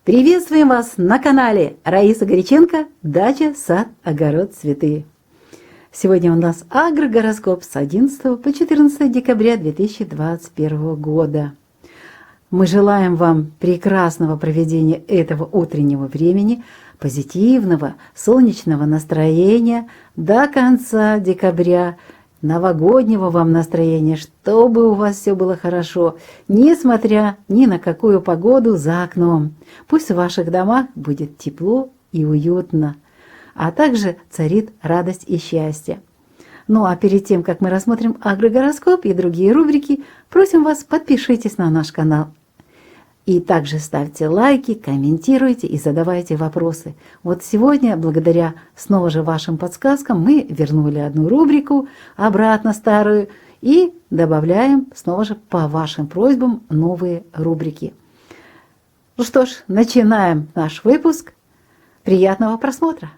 Приветствуем вас на канале Раиса Горяченко «Дача, сад, огород, цветы». Сегодня у нас агрогороскоп с 11 по 14 декабря 2021 года. Мы желаем вам прекрасного проведения этого утреннего времени, позитивного, солнечного настроения до конца декабря, новогоднего вам настроения, чтобы у вас все было хорошо, несмотря ни на какую погоду за окном. Пусть в ваших домах будет тепло и уютно, а также царит радость и счастье. Ну а перед тем, как мы рассмотрим агрогороскоп и другие рубрики, просим вас, подпишитесь на наш канал. И также ставьте лайки, комментируйте и задавайте вопросы. Вот сегодня, благодаря снова же вашим подсказкам, мы вернули одну рубрику, обратно старую, и добавляем снова же по вашим просьбам новые рубрики. Ну что ж, начинаем наш выпуск. Приятного просмотра!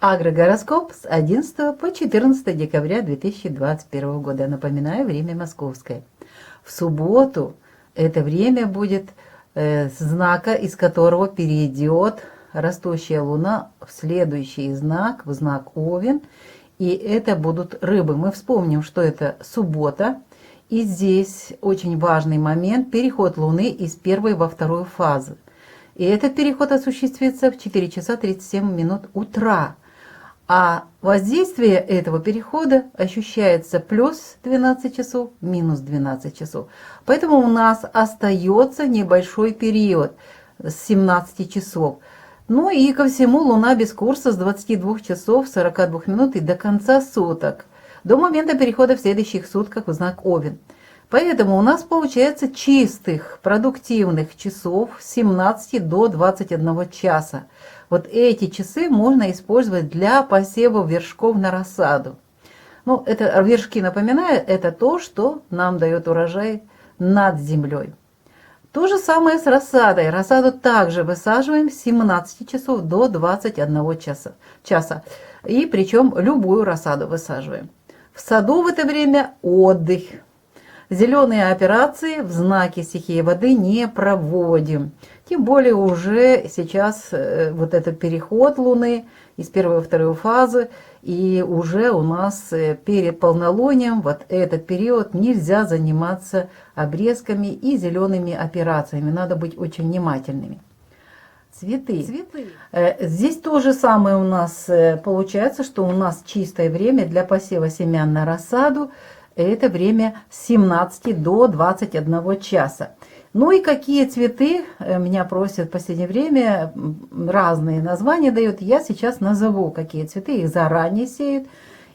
Агрогороскоп с 11 по 14 декабря 2021 года. Напоминаю, время московское. В субботу это время будет знака, из которого перейдет растущая луна в следующий знак, в знак Овен, и это будут рыбы. Мы вспомним, что это суббота, и здесь очень важный момент – переход луны из первой во вторую фазы. И этот переход осуществится в 4 часа 37 минут утра. А воздействие этого перехода ощущается плюс 12 часов, минус 12 часов. Поэтому у нас остается небольшой период с 17 часов. Ну и ко всему Луна без курса с 22 часов 42 минут и до конца суток, до момента перехода в следующих сутках в знак Овен. Поэтому у нас получается чистых, продуктивных часов с 17 до 21 часа. Вот эти часы можно использовать для посева вершков на рассаду. Ну, это вершки, напоминаю, это то, что нам дает урожай над землей. То же самое с рассадой. Рассаду также высаживаем с 17 часов до 21 часа. И причем любую рассаду высаживаем. В саду в это время отдых. Зеленые операции в знаке стихии воды не проводим. Тем более уже сейчас вот этот переход Луны из первой во вторую фазы, и уже у нас перед полнолунием вот этот период нельзя заниматься обрезками и зелеными операциями. Надо быть очень внимательными. Цветы. Здесь то же самое у нас получается, что у нас чистое время для посева семян на рассаду. Это время с 17 до 21 часа. Ну и какие цветы, меня просят в последнее время, разные названия дают. Я сейчас назову, какие цветы, их заранее сеют,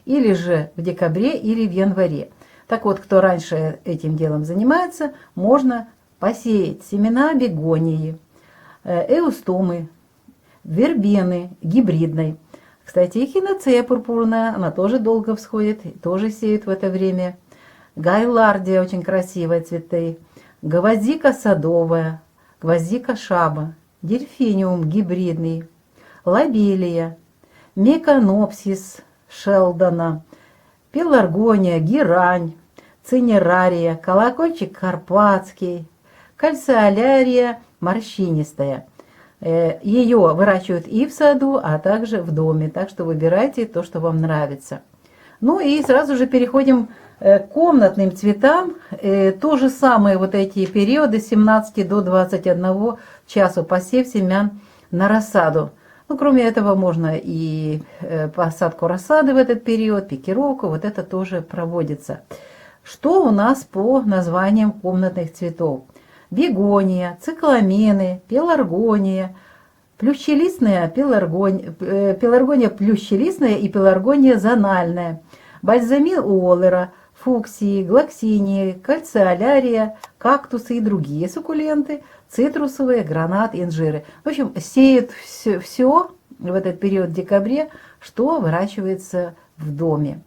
или же в декабре, или в январе. Так вот, кто раньше этим делом занимается, можно посеять семена бегонии, эустомы, вербены гибридной. Кстати, эхиноцея пурпурная, она тоже долго всходит, тоже сеют в это время. Гайлардия, очень красивые цветы. Гвоздика садовая, гвоздика шаба, дельфиниум гибридный, лобелия, меканопсис шелдона, пеларгония, герань, цинерария, колокольчик карпатский, кальциолярия морщинистая. Ее выращивают и в саду, а также в доме. Так что выбирайте то, что вам нравится. Ну и сразу же переходим к комнатным цветам. То же самое вот эти периоды с 17 до 21 часу посев семян на рассаду. Ну, кроме этого можно и посадку рассады в этот период, пикировку. Вот это тоже проводится. Что у нас по названиям комнатных цветов? Бегония, цикламены, пеларгония, плющелистная пеларгония плющелистная и пеларгония зональная, бальзамин уоллера, фуксии, глоксинии, кальциолярия, кактусы и другие суккуленты, цитрусовые, гранат, инжиры. В общем, сеют все в этот период в декабре, что выращивается в доме.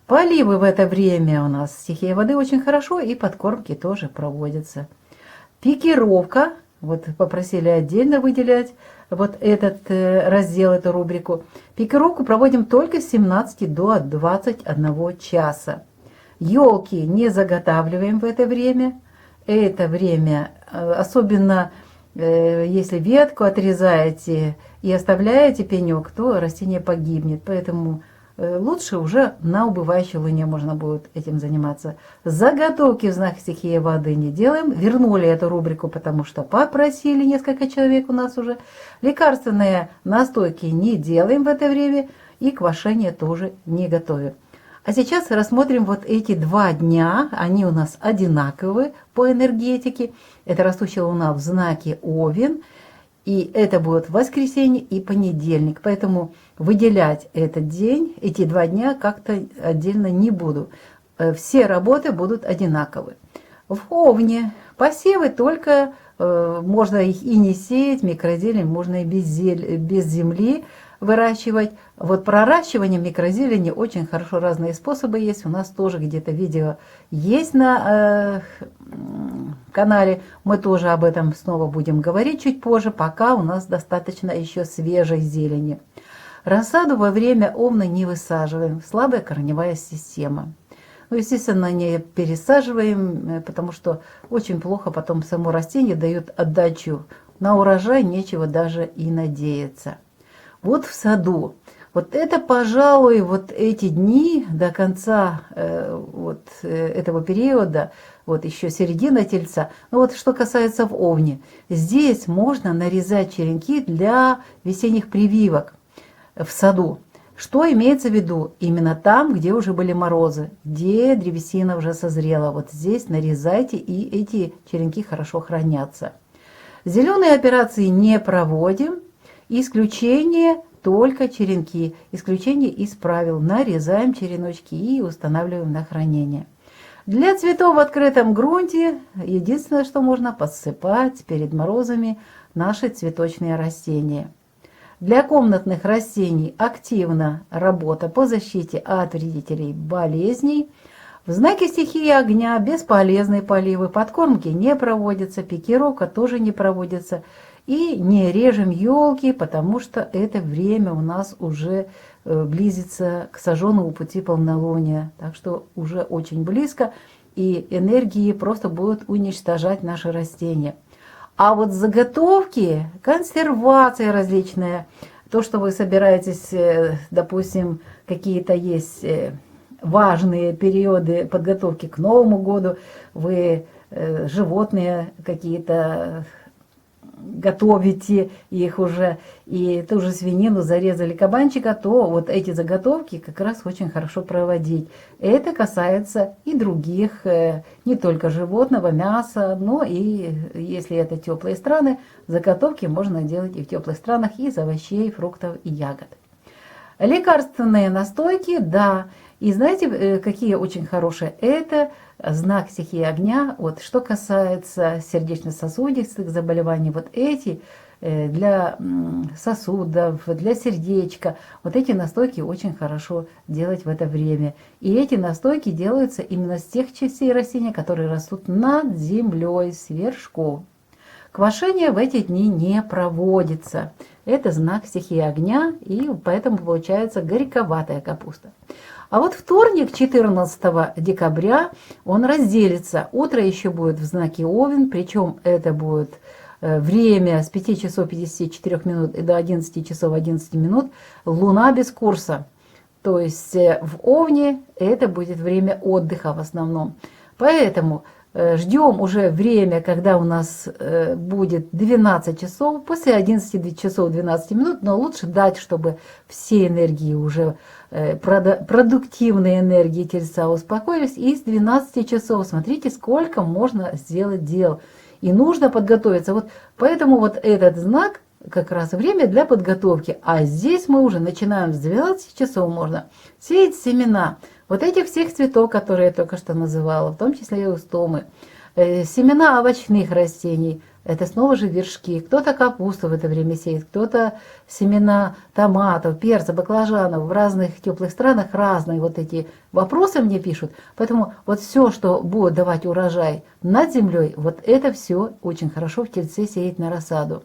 Поливы в это время у нас стихия воды очень хорошо, и подкормки тоже проводятся. Пикировка, вот попросили отдельно выделять вот этот раздел, эту рубрику. Пикировку проводим только с 17 до 21 часа. Елки не заготавливаем в это время. Это время особенно Если ветку отрезаете и оставляете пенек, то растение погибнет. Поэтому лучше уже на убывающей луне можно будет этим заниматься. Заготовки в знак стихии воды не делаем. Вернули эту рубрику, потому что попросили несколько человек у нас уже. Лекарственные настойки не делаем в это время. И квашение тоже не готовим. А сейчас рассмотрим вот эти 2 дня. Они у нас одинаковые по энергетике. Это растущая луна в знаке Овен. И это будет воскресенье и понедельник. Поэтому выделять этот день, эти 2 дня как-то отдельно не буду. Все работы будут одинаковы. В Овне посевы только, можно их и не сеять, микрозелень можно и без земли выращивать. Вот проращивание микрозелени очень хорошо, разные способы есть. У нас тоже где-то видео есть на канале. Мы тоже об этом снова будем говорить чуть позже, пока у нас достаточно еще свежей зелени. Рассаду во время Овна не высаживаем. Слабая корневая система. Ну, естественно, не пересаживаем, потому что очень плохо потом само растение дает отдачу. На урожай нечего даже и надеяться. Вот в саду. Вот это, пожалуй, вот эти дни до конца этого периода, вот еще середина Тельца. Ну вот что касается в Овне. Здесь можно нарезать черенки для весенних прививок в саду. Что имеется в виду? Именно там, где уже были морозы, где древесина уже созрела. Вот здесь нарезайте, и эти черенки хорошо хранятся. Зеленые операции не проводим. Исключение только черенки. Исключение из правил. Нарезаем череночки и устанавливаем на хранение. Для цветов в открытом грунте единственное, что можно подсыпать перед морозами, наши цветочные растения. Для комнатных растений активна работа по защите от вредителей болезней. В знаке стихии огня бесполезные поливы, подкормки не проводятся, пикировка тоже не проводится. И не режем елки, потому что это время у нас уже близится к сожженному пути полнолуния. Так что уже очень близко, и энергии просто будут уничтожать наши растения. А вот заготовки, консервация различная, то, что вы собираетесь, допустим, какие-то есть важные периоды подготовки к Новому году, вы животные какие-то готовите их уже, и ту же свинину зарезали кабанчика, то вот эти заготовки как раз очень хорошо проводить. Это касается и других, не только животного, мяса, но и если это теплые страны, заготовки можно делать и в теплых странах из овощей, фруктов и ягод. Лекарственные настойки, да. И знаете, какие очень хорошие? Это знак стихии огня. Вот что касается сердечно-сосудистых заболеваний, вот эти для сосудов, для сердечка, вот эти настойки очень хорошо делать в это время. И эти настойки делаются именно с тех частей растения, которые растут над землей, с вершков. Квашение в эти дни не проводится. Это знак стихии огня, и поэтому получается горьковатая капуста. А вот вторник, 14 декабря, он разделится. Утро еще будет в знаке Овен, причем это будет время с 5 часов 54 минут и до 11 часов 11 минут. Луна без курса. То есть в Овне это будет время отдыха в основном. Поэтому ждем уже время, когда у нас будет 12 часов, после 11 часов 12 минут, но лучше дать, чтобы все энергии уже, продуктивные энергии Тельца успокоились, и с 12 часов смотрите, сколько можно сделать дел. И нужно подготовиться. Вот поэтому вот этот знак как раз время для подготовки. А здесь мы уже начинаем с 12 часов можно сеять семена. Вот этих всех цветов, которые я только что называла, в том числе и устомы. Семена овощных растений, это снова же вершки. Кто-то капусту в это время сеет, кто-то семена томатов, перца, баклажанов. В разных теплых странах разные вот эти вопросы мне пишут. Поэтому вот все, что будет давать урожай над землей, вот это все очень хорошо в Тельце сеять на рассаду.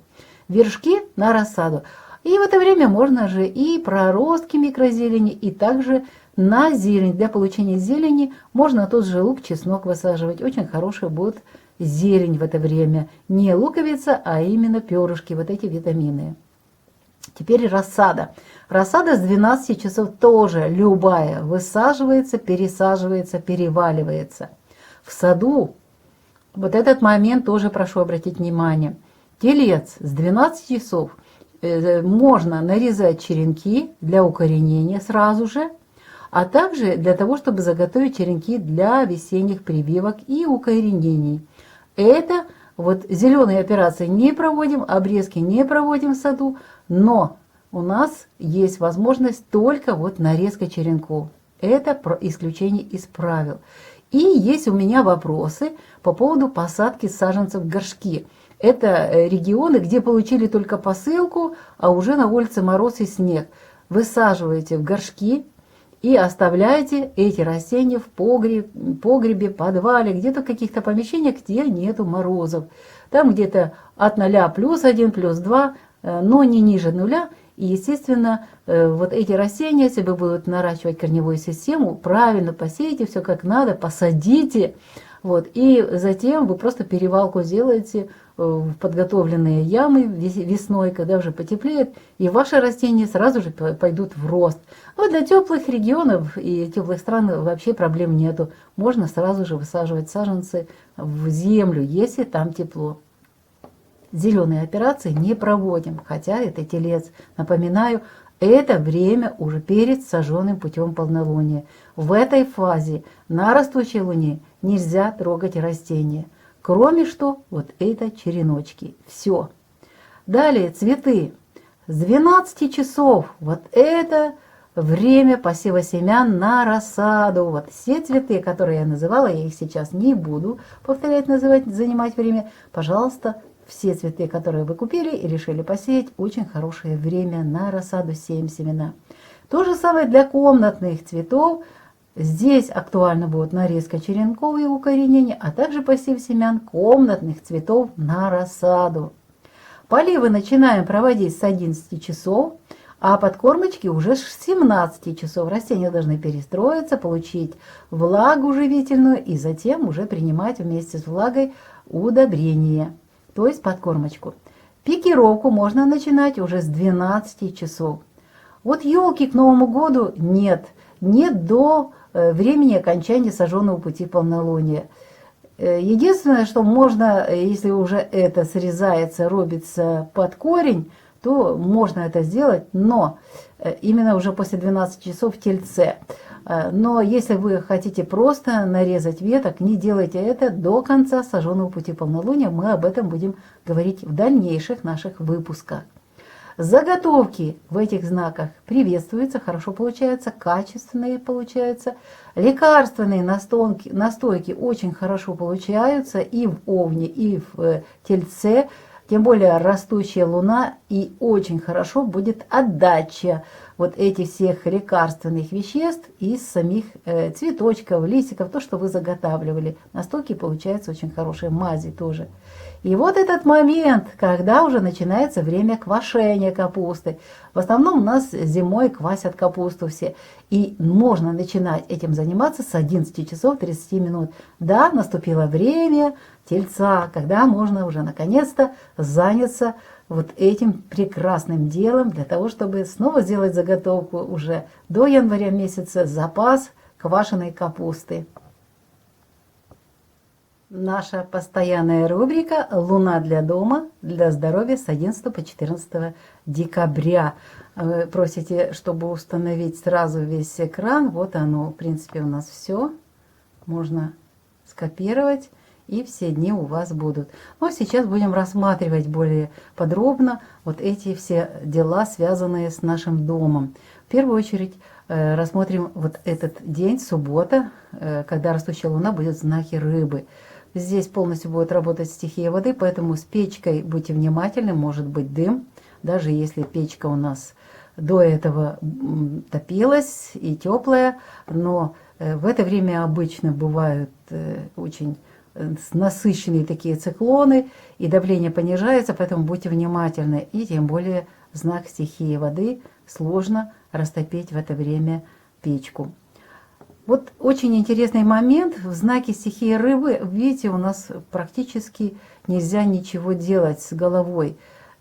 Вершки на рассаду. И в это время можно же и проростки микрозелени, и также на зелень. Для получения зелени можно тот же лук, чеснок высаживать. Очень хорошие будут зелень в это время. Не луковица, а именно перышки, вот эти витамины. Теперь рассада. Рассада с 12 часов тоже любая высаживается, пересаживается, переваливается. В саду, вот этот момент тоже прошу обратить внимание. Телец с 12 часов можно нарезать черенки для укоренения сразу же, а также для того, чтобы заготовить черенки для весенних прививок и укоренений. Это вот зеленые операции не проводим, обрезки не проводим в саду, но у нас есть возможность только вот нарезка черенков. Это исключение из правил. И есть у меня вопросы по поводу посадки саженцев в горшки. Это регионы, где получили только посылку, а уже на улице мороз и снег. Высаживаете в горшки и оставляете эти растения в погребе, подвале, где-то в каких-то помещениях, где нету морозов. Там где-то от 0 +1, +2, но не ниже 0. И, естественно, вот эти растения, если вы будете наращивать корневую систему, правильно посеете, все как надо, посадите. Вот, и затем вы просто перевалку сделаете в подготовленные ямы весной, когда уже потеплеет, и ваши растения сразу же пойдут в рост. Но для теплых регионов и теплых стран вообще проблем нету. Можно сразу же высаживать саженцы в землю, если там тепло. Зеленые операции не проводим, хотя это телец. Напоминаю, это время уже перед сожженным путем полнолуния. В этой фазе на растущей луне нельзя трогать растения. Кроме что, вот это череночки. Все. Далее цветы. С 12 часов вот это время посева семян на рассаду. Вот все цветы, которые я называла, я их сейчас не буду повторять, называть, занимать время. Пожалуйста, все цветы, которые вы купили и решили посеять, очень хорошее время на рассаду, сеем семена. То же самое для комнатных цветов. Здесь актуально будет нарезка черенков и укоренение, а также посев семян комнатных цветов на рассаду. Поливы начинаем проводить с 11 часов, а подкормочки уже с 17 часов. Растения должны перестроиться, получить влагу живительную и затем уже принимать вместе с влагой удобрения, то есть подкормочку. Пикировку можно начинать уже с 12 часов. Вот елки к Новому году нет до времени окончания сожженного пути полнолуния. Единственное, что можно, если уже это срезается, рубится под корень, то можно это сделать, но именно уже после 12 часов в тельце. Но если вы хотите просто нарезать веток, не делайте это до конца сожженного пути полнолуния. Мы об этом будем говорить в дальнейших наших выпусках. Заготовки в этих знаках приветствуются, хорошо получаются, качественные получаются. Лекарственные настойки очень хорошо получаются и в овне, и в тельце. Тем более растущая луна, и очень хорошо будет отдача вот этих всех лекарственных веществ из самих цветочков, листиков, то, что вы заготавливали. Настойки получаются очень хорошие, мази тоже. И вот этот момент, когда уже начинается время квашения капусты. В основном у нас зимой квасят капусту все. И можно начинать этим заниматься с 11 часов 30 минут. Да, наступило время тельца, когда можно уже наконец-то заняться вот этим прекрасным делом для того, чтобы снова сделать заготовку уже до января месяца, запас квашеной капусты. Наша постоянная рубрика «Луна для дома, для здоровья» с 11 по 14 декабря. Вы просите, чтобы установить сразу весь экран. Вот оно, в принципе, у нас все. Можно скопировать, и все дни у вас будут. Но сейчас будем рассматривать более подробно вот эти все дела, связанные с нашим домом. В первую очередь рассмотрим вот этот день, суббота, когда растущая луна будет в знаке рыбы. Здесь полностью будет работать стихия воды, поэтому с печкой будьте внимательны, может быть дым, даже если печка у нас до этого топилась и теплая, но в это время обычно бывают очень насыщенные такие циклоны, и давление понижается, поэтому будьте внимательны, и тем более знак стихии воды сложно растопить в это время печку. Вот очень интересный момент в знаке стихии рыбы. Видите, у нас практически нельзя ничего делать с головой.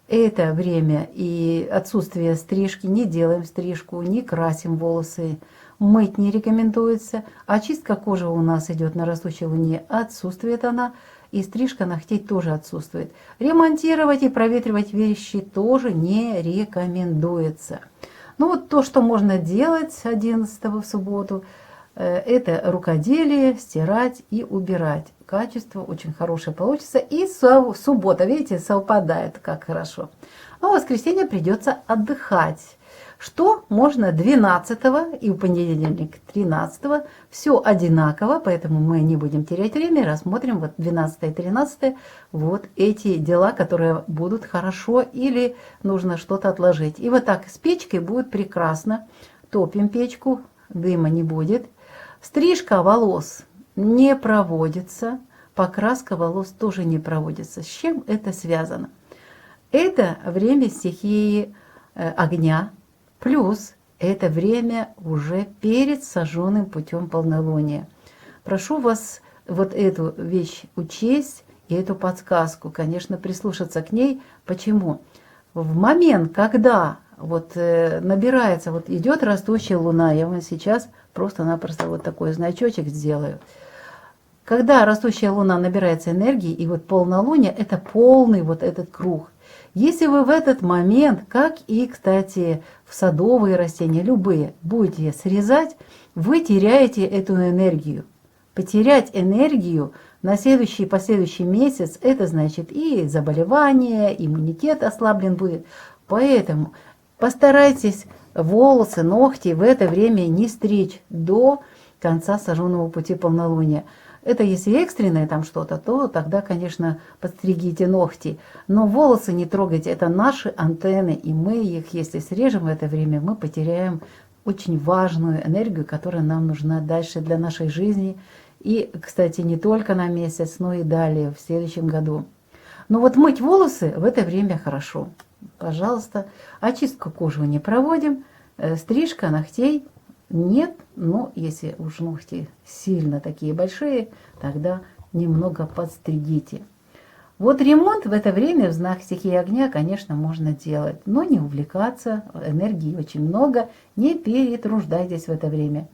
Это время и отсутствие стрижки, не делаем стрижку, не красим волосы, мыть не рекомендуется. Очистка кожи у нас идет на растущей луне, отсутствует она, и стрижка ногтей тоже отсутствует. Ремонтировать и проветривать вещи тоже не рекомендуется. Ну вот то, что можно делать 11 в субботу, это рукоделие, стирать и убирать. Качество очень хорошее получится. И суббота, видите, совпадает, как хорошо. Но в воскресенье придется отдыхать. Что можно 12 и в понедельник 13, все одинаково, поэтому мы не будем терять время, рассмотрим вот 12 и 13, вот эти дела, которые будут хорошо или нужно что-то отложить. И вот так с печкой будет прекрасно. Топим печку, дыма не будет. Стрижка волос не проводится, покраска волос тоже не проводится. С чем это связано? Это время стихии огня, плюс это время уже перед сожженным путем полнолуния. Прошу вас вот эту вещь учесть и эту подсказку, конечно, прислушаться к ней. Почему? В момент, когда вот набирается, вот идет растущая луна, я вам сейчас просто-напросто вот такой значочек сделаю. Когда растущая луна набирается энергии, и вот полнолуние, это полный вот этот круг. Если вы в этот момент, как и, кстати, в садовые растения, любые, будете срезать, вы теряете эту энергию. Потерять энергию на следующий и последующий месяц, это значит и заболевание, иммунитет ослаблен будет. Поэтому постарайтесь волосы, ногти в это время не стричь до конца сожженного пути полнолуния. Это если экстренное там что-то, то тогда, конечно, подстригите ногти. Но волосы не трогайте, это наши антенны, и мы их, если срежем в это время, мы потеряем очень важную энергию, которая нам нужна дальше для нашей жизни. И, кстати, не только на месяц, но и далее, в следующем году. Но вот мыть волосы в это время хорошо. Пожалуйста, очистку кожи не проводим, стрижка ногтей нет, но если уж ногти сильно такие большие, тогда немного подстригите. Вот ремонт в это время в знак стихии огня, конечно, можно делать, но не увлекаться, энергии очень много, не перетруждайтесь в это время.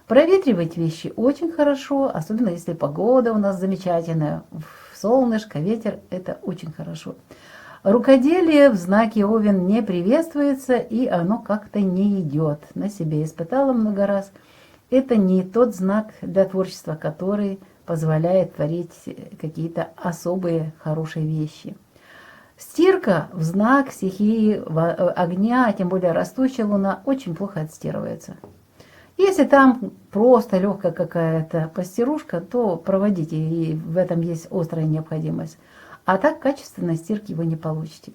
Проветривать вещи очень хорошо, особенно если погода у нас замечательная, солнышко, ветер, это очень хорошо. Рукоделие в знаке Овен не приветствуется, и оно как-то не идет. На себе испытала много раз. Это не тот знак для творчества, который позволяет творить какие-то особые хорошие вещи. Стирка в знак стихии огня, тем более растущая луна, очень плохо отстирывается. Если там просто легкая какая-то постирушка, то проводите, и в этом есть острая необходимость. А так качественной стирки вы не получите.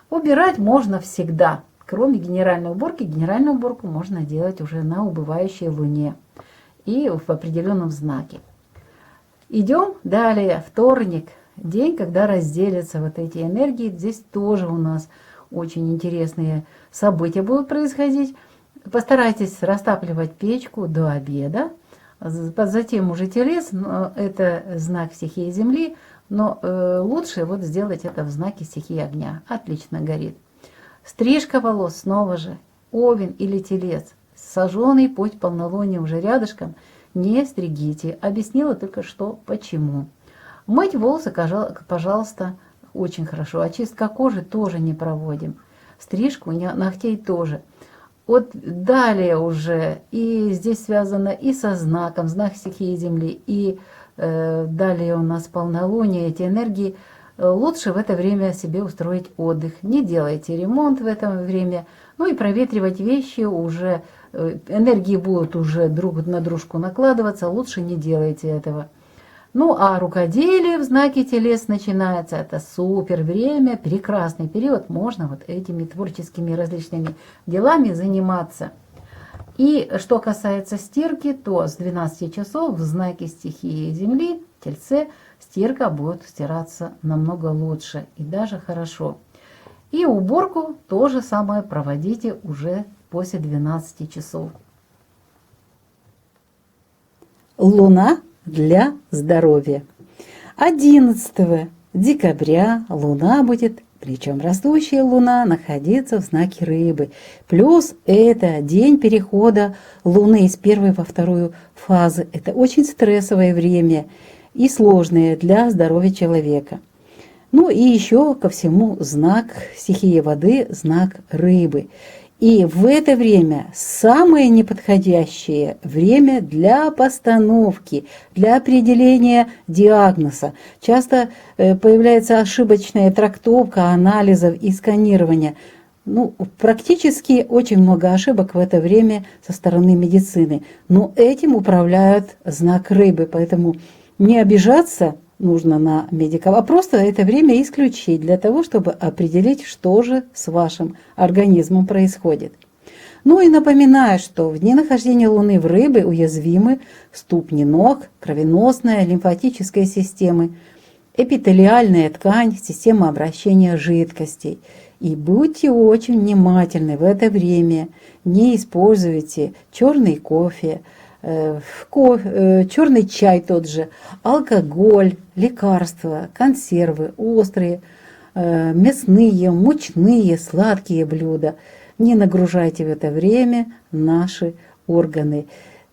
Убирать можно всегда. Кроме генеральной уборки, генеральную уборку можно делать уже на убывающей луне и в определенном знаке. Идем далее. Вторник. День, когда разделятся вот эти энергии. Здесь тоже у нас очень интересные события будут происходить. Постарайтесь растапливать печку до обеда. Затем уже телец, это знак стихии Земли. Но лучше вот сделать это в знаке стихии огня. Отлично горит. Стрижка волос снова же. Овен или телец. Сожженный путь полнолуния уже рядышком. Не стригите. Объяснила только что почему. Мыть волосы, пожалуйста, очень хорошо. Очистка кожи тоже не проводим. Стрижку ногтей тоже. Вот далее уже, и здесь связано и со знаком, знак стихии Земли, и далее у нас полнолуние, эти энергии. Лучше в это время себе устроить отдых. Не делайте ремонт в это время. Ну и проветривать вещи уже. Энергии будут уже друг на дружку накладываться. Лучше не делайте этого. Ну а рукоделие в знаке телес начинается. Это супер время, прекрасный период. Можно вот этими творческими различными делами заниматься. И что касается стирки, то с 12 часов в знаке стихии Земли, Тельце, стирка будет стираться намного лучше и даже хорошо. И уборку то же самое проводите уже после 12 часов. Луна для здоровья. 11 декабря Луна будет, причем растущая Луна, находиться в знаке Рыбы. Плюс это день перехода Луны из первой во вторую фазы. Это очень стрессовое время и сложное для здоровья человека. Ну и еще ко всему знак стихии воды, знак Рыбы. И в это время самое неподходящее время для постановки, для определения диагноза. Часто появляется ошибочная трактовка анализов и сканирования. Ну, практически очень много ошибок в это время со стороны медицины. Но этим управляет знак Рыбы, поэтому не обижаться нужно на медиков, а просто это время исключить для того, чтобы определить, что же с вашим организмом происходит. Ну и напоминаю, что в дни нахождения Луны в Рыбе уязвимы ступни ног, кровеносная, лимфатическая системы, эпителиальная ткань, система обращения жидкостей. И будьте очень внимательны в это время, не используйте черный кофе, черный чай тот же, алкоголь, лекарства, консервы, острые, мясные, мучные, сладкие блюда. Не нагружайте в это время наши органы.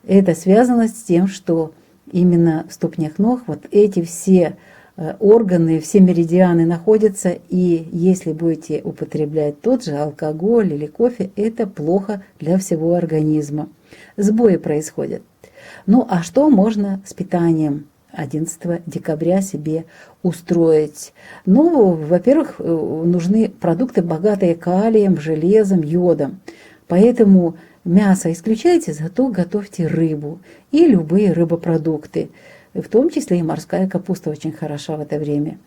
Это связано с тем, что именно в ступнях ног вот эти все органы, все меридианы находятся, и если будете употреблять тот же алкоголь или кофе, это плохо для всего организма. Сбои происходят. Ну а что можно с питанием 11 декабря себе устроить? Ну, во-первых, нужны продукты, богатые калием, железом, йодом. Поэтому мясо исключайте, зато готовьте рыбу и любые рыбопродукты. В том числе и морская капуста очень хороша в это время.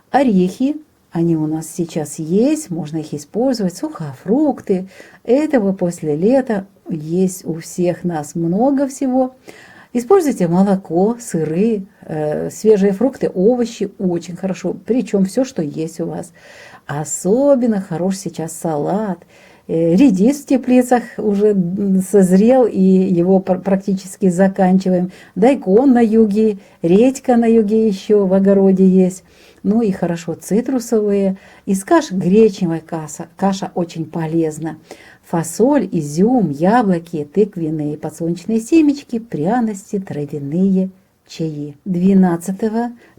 Орехи, они у нас сейчас есть, можно их использовать, сухофрукты. Этого после лета есть у всех нас много всего. Используйте молоко, сыры, свежие фрукты, овощи, очень хорошо. Причем все, что есть у вас. Особенно хорош сейчас салат. Редис в теплицах уже созрел, и его практически заканчиваем. Дайкон на юге, редька на юге еще в огороде есть. Ну и хорошо цитрусовые. Из каш гречневая каша очень полезна. Фасоль, изюм, яблоки, тыквенные, подсолнечные семечки, пряности, травяные чаи. 12,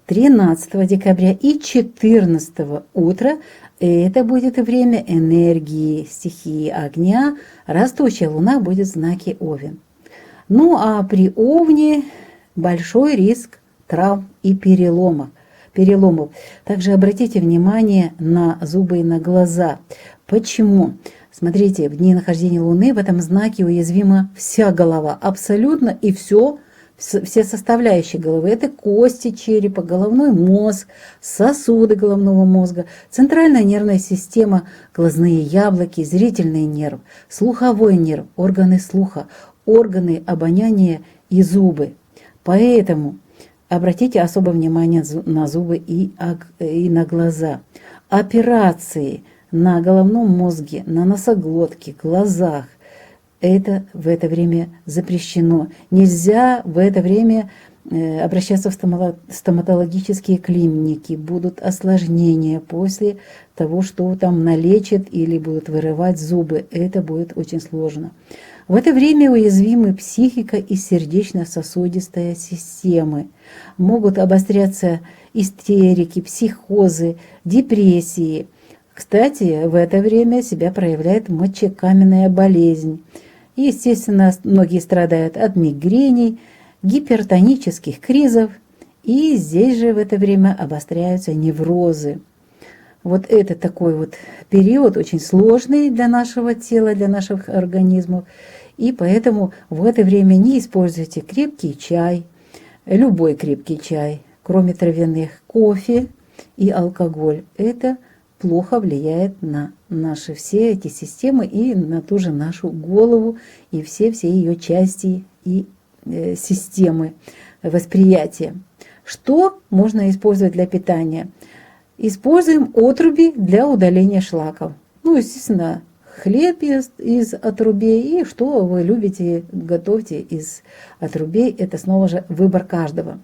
13 декабря и 14 утра это будет время энергии стихии огня. Растущая луна будет в знаке Овен. Ну а при Овне большой риск травм и переломов. Также обратите внимание на зубы и на глаза. Почему? Смотрите, в дни нахождения Луны в этом знаке уязвима вся голова, абсолютно, и все составляющие головы. Это кости черепа, головной мозг, сосуды головного мозга, центральная нервная система, глазные яблоки, зрительный нерв, слуховой нерв, органы слуха, органы обоняния и зубы. Поэтому обратите особое внимание на зубы и на глаза. Операции на головном мозге, на носоглотке, глазах. Это в это время запрещено. Нельзя в это время обращаться в стоматологические клиники. Будут осложнения после того, что там налечат или будут вырывать зубы. Это будет очень сложно. В это время уязвимы психика и сердечно-сосудистая системы. Могут обостряться истерики, психозы, депрессии. Кстати, в это время себя проявляет мочекаменная болезнь. И, естественно, многие страдают от мигрений, гипертонических кризов. И здесь же в это время обостряются неврозы. Вот это такой вот период очень сложный для нашего тела, для наших организмов. И поэтому в это время не используйте крепкий чай, любой крепкий чай, кроме травяных, кофе и алкоголь. Это плохо влияет на наши все эти системы и на ту же нашу голову и все ее части и системы восприятия. Что можно использовать для питания? Используем отруби для удаления шлаков. Ну, естественно, хлеб из отрубей и что вы любите, готовьте из отрубей. Это снова же выбор каждого.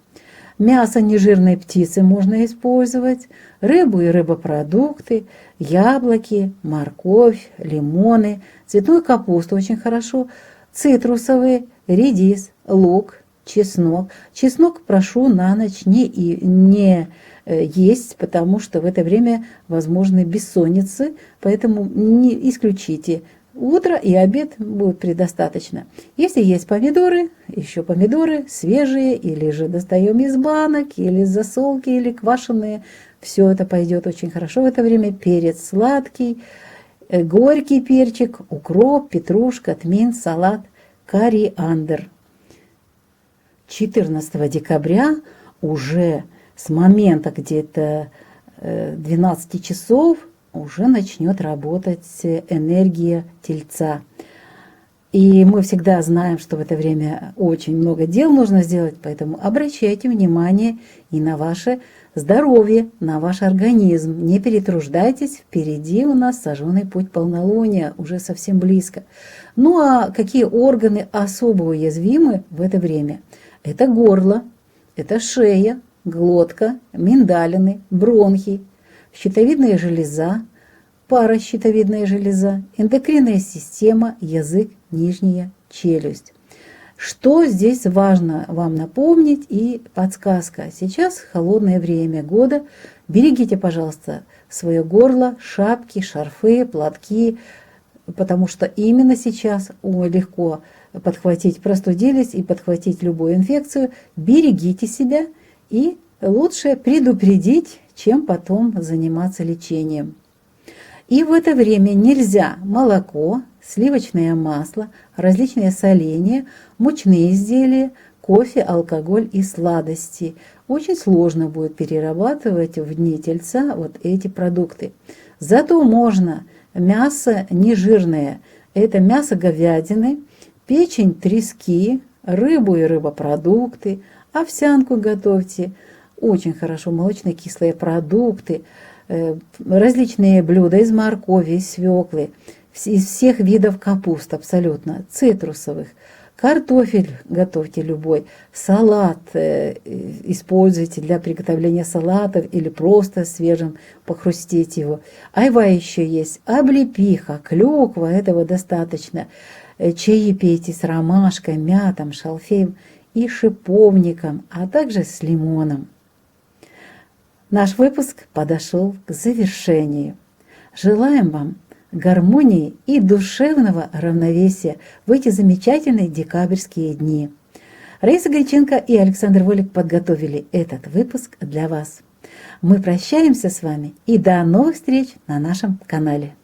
Мясо нежирной птицы можно использовать, рыбу и рыбопродукты, яблоки, морковь, лимоны, цветную капусту очень хорошо, цитрусовые, редис, лук, чеснок. Чеснок прошу на ночь не есть, потому что в это время возможны бессонницы, поэтому не исключите. Утро и обед будет предостаточно. Если есть помидоры, еще помидоры свежие, или же достаем из банок, или из засолки, или квашеные, все это пойдет очень хорошо в это время. Перец сладкий, горький перчик, укроп, петрушка, тмин, салат, кориандр. 14 декабря уже с момента где-то 12 часов уже начнет работать энергия Тельца. И мы всегда знаем, что в это время очень много дел нужно сделать, поэтому обращайте внимание и на ваше здоровье, на ваш организм. Не перетруждайтесь, впереди у нас сожженный путь полнолуния, уже совсем близко. Ну а какие органы особо уязвимы в это время? Это горло, это шея, глотка, миндалины, бронхи, щитовидная железа, паращитовидная железа, эндокринная система, язык, нижняя челюсть. Что здесь важно вам напомнить и подсказка. Сейчас холодное время года. Берегите, пожалуйста, свое горло, шапки, шарфы, платки, потому что именно сейчас легко подхватить, простудились и подхватить любую инфекцию. Берегите себя и лучше предупредить, чем потом заниматься лечением. И в это время нельзя молоко, сливочное масло, различные соленья, мучные изделия, кофе, алкоголь и сладости. Очень сложно будет перерабатывать в дни Тельца вот эти продукты. Зато можно мясо нежирное. Это мясо говядины, печень трески, рыбу и рыбопродукты, овсянку готовьте. Очень хорошо молочные кислые продукты, различные блюда из моркови, из свеклы, из всех видов капуст абсолютно, цитрусовых. Картофель готовьте любой, салат используйте для приготовления салатов или просто свежим похрустеть его. Айва еще есть, облепиха, клюква, этого достаточно. Чаи пейте с ромашкой, мятом, шалфеем и шиповником, а также с лимоном. Наш выпуск подошел к завершению. Желаем вам гармонии и душевного равновесия в эти замечательные декабрьские дни. Раиса Греченко и Александр Волик подготовили этот выпуск для вас. Мы прощаемся с вами и до новых встреч на нашем канале.